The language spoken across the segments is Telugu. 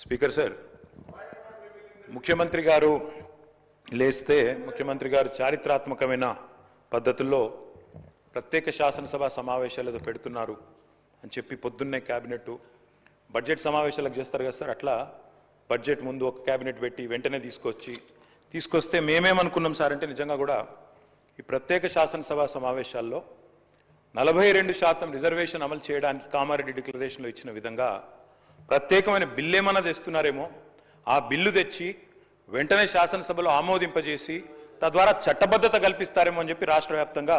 స్పీకర్ సార్, ముఖ్యమంత్రి గారు లేస్తే ముఖ్యమంత్రి గారు చారిత్రాత్మకమైన పద్ధతుల్లో ప్రత్యేక శాసనసభ సమావేశాలు పెడుతున్నారు అని చెప్పి పొద్దున్నే క్యాబినెట్ బడ్జెట్ సమావేశాలకు చేస్తారు కదా సార్, అట్లా బడ్జెట్ ముందు ఒక క్యాబినెట్ పెట్టి వెంటనే తీసుకొస్తే మేమేమనుకున్నాం సార్ అంటే నిజంగా కూడా ఈ ప్రత్యేక శాసనసభ సమావేశాల్లో 42% రిజర్వేషన్ అమలు చేయడానికి కామారెడ్డి డిక్లరేషన్లో ఇచ్చిన విధంగా ప్రత్యేకమైన బిల్లు ఏమన్నా తెస్తున్నారేమో, ఆ బిల్లు తెచ్చి వెంటనే శాసనసభలో ఆమోదింపజేసి తద్వారా చట్టబద్ధత కల్పిస్తారేమో అని చెప్పి రాష్ట్ర వ్యాప్తంగా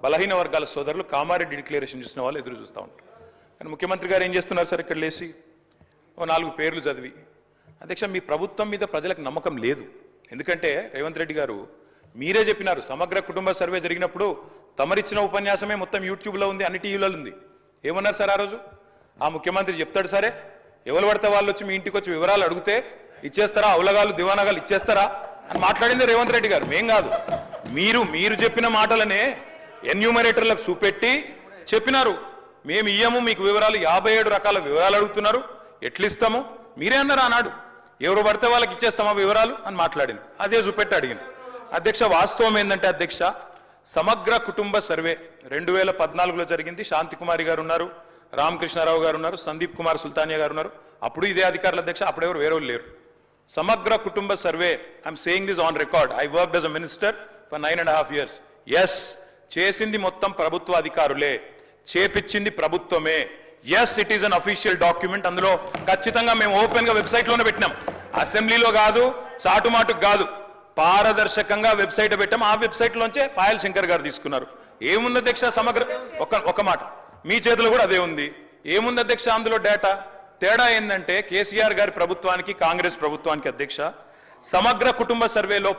బలహీన వర్గాల సోదరులు కామారెడ్డి డిక్లరేషన్ చూసిన వాళ్ళు ఎదురు చూస్తూ ఉంటారు. కానీ ముఖ్యమంత్రి గారు ఏం చేస్తున్నారు సార్, ఇక్కడ లేచి ఓ 4 పేర్లు చదివి, అధ్యక్ష మీ ప్రభుత్వం మీద ప్రజలకు నమ్మకం లేదు. ఎందుకంటే రేవంత్ రెడ్డి గారు మీరే చెప్పినారు, సమగ్ర కుటుంబ సర్వే జరిగినప్పుడు తమరిచ్చిన ఉపన్యాసమే మొత్తం యూట్యూబ్లో ఉంది, అన్ని టీవీలలో ఉంది. ఏమన్నారు సార్ ఆ రోజు? ఆ ముఖ్యమంత్రి చెప్తాడు సరే, ఎవరు పడితే వాళ్ళు వచ్చి మీ ఇంటికి వచ్చి వివరాలు అడిగితే ఇచ్చేస్తారా, అవలగాలు దివానాగాలు ఇచ్చేస్తారా అని మాట్లాడింది రేవంత్ రెడ్డి గారు, మేం కాదు. మీరు చెప్పిన మాటలనే ఎన్యూమరేటర్లకు చూపెట్టి చెప్పినారు, మేము ఇయ్యము మీకు వివరాలు, 57 రకాల వివరాలు అడుగుతున్నారు, ఎట్లిస్తాము మీరే అన్నారు ఆనాడు. ఎవరు పడితే వాళ్ళకి ఇచ్చేస్తామా వివరాలు అని మాట్లాడింది, అదే చూపెట్టి అడిగింది. అధ్యక్ష వాస్తవం ఏంటంటే అధ్యక్ష, సమగ్ర కుటుంబ సర్వే 2014లో జరిగింది. శాంతికుమారి గారు ఉన్నారు, రామకృష్ణారావు గారు ఉన్నారు, సందీప్ కుమార్ సుల్తానియా గారు ఉన్నారు. అప్పుడు ఇదే అధికారుల అధ్యక్ష, అప్పుడెవరు వేరే లేరు. Samagra Kutumba survey, I'm saying this on record, I worked as a minister for 9.5 years. Yes, చేసింది మొత్తం ప్రభుత్వ అధికారులే, చేపించింది ప్రభుత్వమే. Yes, it is an official document. అందులో ఖచ్చితంగా మేము ఓపెన్ గా వెబ్సైట్ లోనే పెట్టినాం, అసెంబ్లీలో కాదు, చాటుమాటుకు కాదు, పారదర్శకంగా వెబ్సైట్ పెట్టాం. ఆ వెబ్సైట్ లోంచే పాయల్ శంకర్ గారు తీసుకున్నారు. ఏముంది అధ్యక్ష సమగ్ర, ఒక మాట మీ చేతిలో కూడా అదే ఉంది. ఏముంది అధ్యక్ష అందులో డేటా? తేడా ఏంటంటే కేసీఆర్ గారి ప్రభుత్వానికి కాంగ్రెస్ ప్రభుత్వానికి అధ్యక్ష, సమగ్ర కుటుంబ సర్వేలో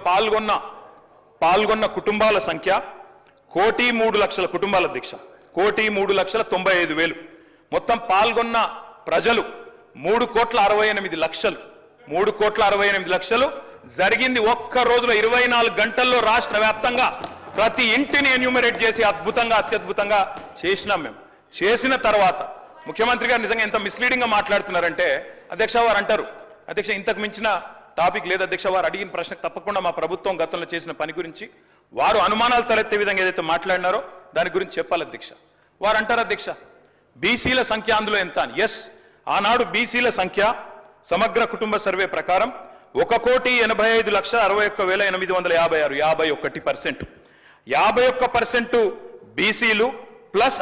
పాల్గొన్న కుటుంబాల సంఖ్య 1,03,00,000 కుటుంబాల అధ్యక్ష, 1,03,95,000. మొత్తం పాల్గొన్న ప్రజలు 3,68,00,000. 3,68,00,000 జరిగింది ఒక్క రోజులో 24 గంటల్లో రాష్ట్ర వ్యాప్తంగా ప్రతి ఇంటిని ఎన్యూమరేట్ చేసి అత్యద్భుతంగా చేసినాం మేము. చేసిన తర్వాత ముఖ్యమంత్రి గారు నిజంగా ఎంత మిస్లీడింగ్ గా మాట్లాడుతున్నారంటే అధ్యక్ష, వారు అంటారు అధ్యక్ష ఇంతకు మించిన టాపిక్ లేదు అధ్యక్ష, వారు అడిగిన ప్రశ్నకు తప్పకుండా మా ప్రభుత్వం గతంలో చేసిన పని గురించి వారు అనుమానాలు తలెత్తే విధంగా ఏదైతే మాట్లాడినారో దాని గురించి చెప్పాలి అధ్యక్ష. వారు అంటారు అధ్యక్ష బీసీల సంఖ్య అందులో ఎంత అని. ఎస్, ఆనాడు బీసీల సంఖ్య సమగ్ర కుటుంబ సర్వే ప్రకారం 1,85,61,856, 51%. 51% బీసీలు ప్లస్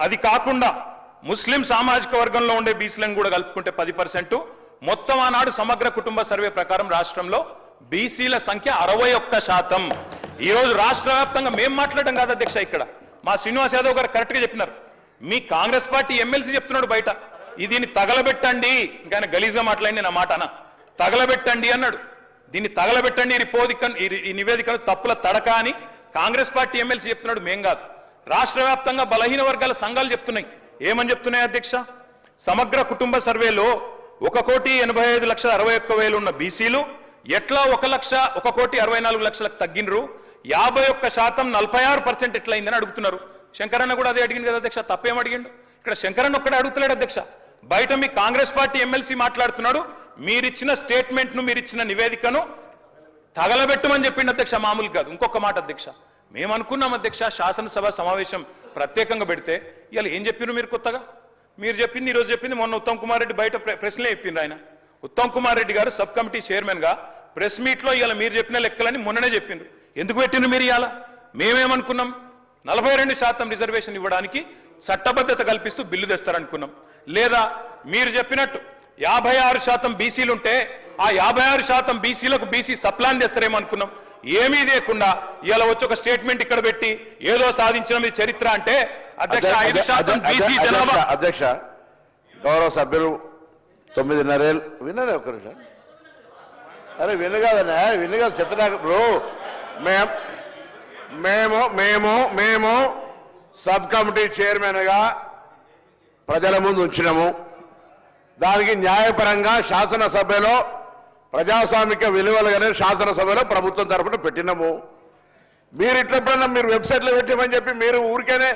అది కాకుండా ముస్లిం సామాజిక వర్గంలో ఉండే బీసీలను కూడా కలుపుకుంటే 10%. మొత్తం ఆనాడు సమగ్ర కుటుంబ సర్వే ప్రకారం రాష్ట్రంలో బీసీల సంఖ్య 61%. ఈ రోజు రాష్ట్ర వ్యాప్తంగా మేము మాట్లాడడం కాదు అధ్యక్ష, ఇక్కడ మా శ్రీనివాస్ యాదవ్ గారు కరెక్ట్ గా చెప్పినారు. మీ కాంగ్రెస్ పార్టీ ఎమ్మెల్సీ చెప్తున్నాడు బయట, దీన్ని తగలబెట్టండి, ఇంకా గలీజ్గా మాట్లాడి నా మాట అన్న, తగలబెట్టండి అన్నాడు. దీన్ని తగలబెట్టండి, ఈ నివేదికను తప్పుల తడక అని కాంగ్రెస్ పార్టీ ఎమ్మెల్సీ చెప్తున్నాడు, మేం కాదు. రాష్ట్ర వ్యాప్తంగా బలహీన వర్గాల సంఘాలు చెప్తున్నాయి. ఏమని చెప్తున్నాయి అధ్యక్ష? సమగ్ర కుటుంబ సర్వేలో 1,85,61,000 ఉన్న బీసీలు ఎట్లా 1,64,00,000 తగ్గినరు, 51% 46% ఎట్లయిందని అడుగుతున్నారు. శంకరన్న కూడా అదే అడిగింది కదా అధ్యక్ష, తప్పేం అడిగిండు? ఇక్కడ శంకరన్న ఒక్కడే అడుగుతలేడు అధ్యక్ష, బయట మీ కాంగ్రెస్ పార్టీ ఎమ్మెల్సీ మాట్లాడుతున్నాడు, మీరిచ్చిన స్టేట్మెంట్ను మీరిచ్చిన నివేదికను తగలబెట్టమని చెప్పిండు అధ్యక్ష, మామూలు కాదు. ఇంకొక మాట అధ్యక్ష, మేము అనుకున్నాం అధ్యక్ష శాసనసభ సమావేశం ప్రత్యేకంగా పెడితే, ఇవాళ ఏం చెప్పినారు మీరు కొత్తగా? మీరు చెప్పింది ఈరోజు చెప్పింది, మొన్న ఉత్తమ్ కుమార్ రెడ్డి బయట ప్రెస్లే చెప్పిండ్రు. ఆయన ఉత్తమ్ కుమార్ రెడ్డి గారు సబ్ కమిటీ చైర్మన్ గా ప్రెస్ మీట్ లో ఇవాళ మీరు చెప్పిన లెక్కలని మొన్ననే చెప్పిండ్రు. ఎందుకు పెట్టిండ్రు మీరు? ఇవాళ మేమేమనుకున్నాం, 42% రిజర్వేషన్ ఇవ్వడానికి చట్టబద్ధత కల్పిస్తూ బిల్లు తెస్తారనుకున్నాం. లేదా మీరు చెప్పినట్టు 56% బీసీలుంటే ఆ 56% బీసీలకు బీసీ సప్లాన్ చేస్తారేమో అనుకున్నాం. ఏమీ లేకుండా ఇలా వచ్చి ఒక స్టేట్మెంట్ ఇక్కడ పెట్టి ఏదో సాధించిన చరిత్ర అంటే అధ్యక్ష 5% బీసీ జనాభా. అధ్యక్ష, గౌరవ సభ్యులు 9.5 ఏళ్ళు విన్నారే, ఒక్క నిమిషం. అరే వినగాదన్నా, వినగా చెప్పినా బ్రో, మేము సబ్ కమిటీ చైర్మన్ గా ప్రజల ముందు ఉంచినాము. దానికి న్యాయపరంగా శాసనసభలో ప్రజాస్వామిక విలువలుగానే శాసనసభలో ప్రభుత్వం తరఫున పెట్టినాము. మీరు ఇట్లప్పుడన్నా మీరు వెబ్సైట్లో పెట్టామని చెప్పి మీరు ఊరికేనే